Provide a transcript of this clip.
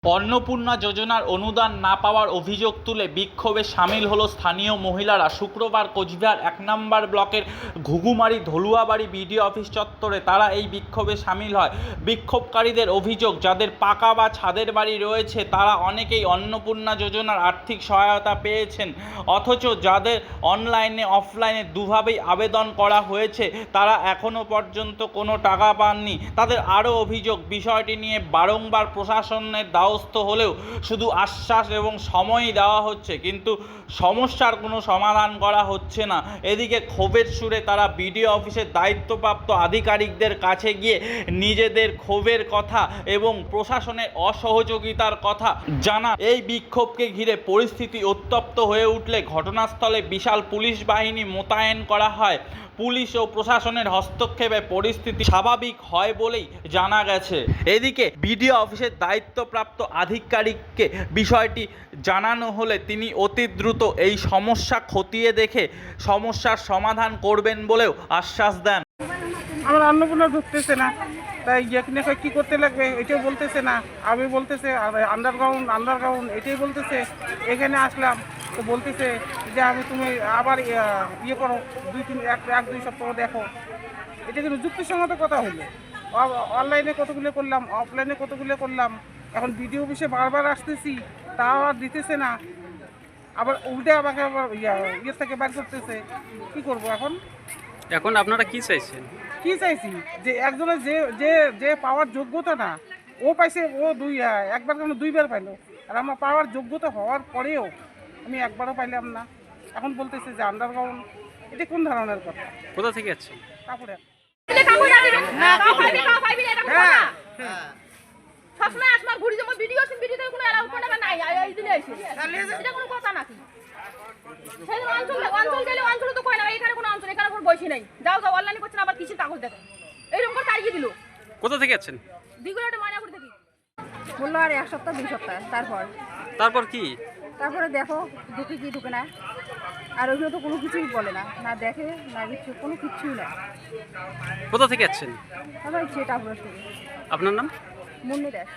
অন্নপূর্ণা যোজনার অনুদান না পাওয়ার অভিযোগ তুলে বিক্ষোভে সামিল হলো স্থানীয় মহিলারা। শুক্রবার কোচবিহার ১ নম্বর ব্লকের ঘুঘুমারি ধলুয়াবাড়ি বিডিও অফিস চত্বরে তারা এই বিক্ষোভে সামিল হয়। বিক্ষোভকারীদের অভিযোগ, যাদের পাকা বা ছাদের বাড়ি রয়েছে তারা অনেকেই অন্নপূর্ণা যোজনার আর্থিক সহায়তা পেয়েছেন, অথচ যাদের অনলাইনে অফলাইনে দুভাবেই আবেদন করা হয়েছে তারা এখনও পর্যন্ত কোনো টাকা পাননি। তাদের আরও অভিযোগ, বিষয়টি নিয়ে বারংবার প্রশাসনের দ্বারস্থ হলেও শুধু আশ্বাস এবং সময়ই দেওয়া হচ্ছে, কিন্তু সমস্যার কোনো সমাধান করা হচ্ছে না। এদিকে ক্ষোভের সুরে তারা বিডিও অফিসের দায়িত্বপ্রাপ্ত আধিকারিকদের কাছে গিয়ে নিজেদের ক্ষোভের কথা এবং প্রশাসনের অসহযোগিতার কথা জানান। এই বিক্ষোভকে ঘিরে পরিস্থিতি উত্তপ্ত হয়ে উঠলে ঘটনাস্থলে বিশাল পুলিশ বাহিনী মোতায়েন করা হয়। পুলিশ ও প্রশাসনের হস্তক্ষেপে পরিস্থিতি স্বাভাবিক হয় বলেই জানা গেছে। এদিকে বিডিও অফিসের দায়িত্বপ্রাপ্ত আধিকারিককে বিষয়টি জানানো হলে তিনি অতি দ্রুত এই সমস্যা খতিয়ে দেখে সমস্যার সমাধান করবেন বলেও আশ্বাস দেন। আমার অন্নপূর্ণা ঢুকতেছে না, তাই এখানে কী করতে লাগবে এটাও বলতেছে না। আমি বলতেছে আন্ডারগ্রাউন্ড এটাই বলতেছে। এখানে আসলাম তো বলতেছে যে তুমি আবার করো, 2 সপ্তাহ দেখো। এটা কিন্তু যুক্তিসঙ্গত কথা হলো। অনলাইনে কতগুলো করলাম, অফলাইনে কতগুলো করলাম, এখন বিডিও অফিসে বারবার আসতেছি তাও আর দিতেছে না, আবার উল্টে আমাকে আবার থেকে বার করতেছে। কী করবো এখন? এখন আপনারা কি চাইছেন? কি চাইছি যে একজনের যে যে যে পাওয়ার যোগ্যতা না, ও পাইছে, ও একবার কেন 2বার পাইলো, আর আমার পাওয়ার যোগ্যতা হওয়ার পরেও আমি একবারও পাইলাম না। এখন বলতেছে যে আন্ডারগ্রাউন্ড। এটা কোন ধরনের কথা? কোথা থেকে যাচ্ছেন? কাপড়ে সবসময় আসমার ঘুরি যেমন ভিডিও ভিডিওতে কোনো এলাউ করে নাই, এই দিনে এসে এটা কোনো কথা নাকি? সেই অঞ্চল গেলে অঞ্চলে তো কয় না, এখানে কোনো অঞ্চল, এখানে কোনো বসে নেই। যাও অনলাইনে করছেন, আবার কিছু কাগজ দেখেন এইরকম করে তাড়িয়ে দিল। কোথা থেকে যাচ্ছেন? দিগুলাটা ময়নাপুর থেকে। বললো আর 1 সপ্তাহ 2 সপ্তাহ, তারপর কি? তারপরে দেখো ঢুকে কি ঢুকে না, আর ওইগুলো তো কোনো কিছুই বলে না, না দেখে না কিছু, কোনো কিছুই না। কোথা থেকে যাচ্ছেন? তারপরে সেটা আপনার থেকে। আপনার নাম? মুন্নি দাস।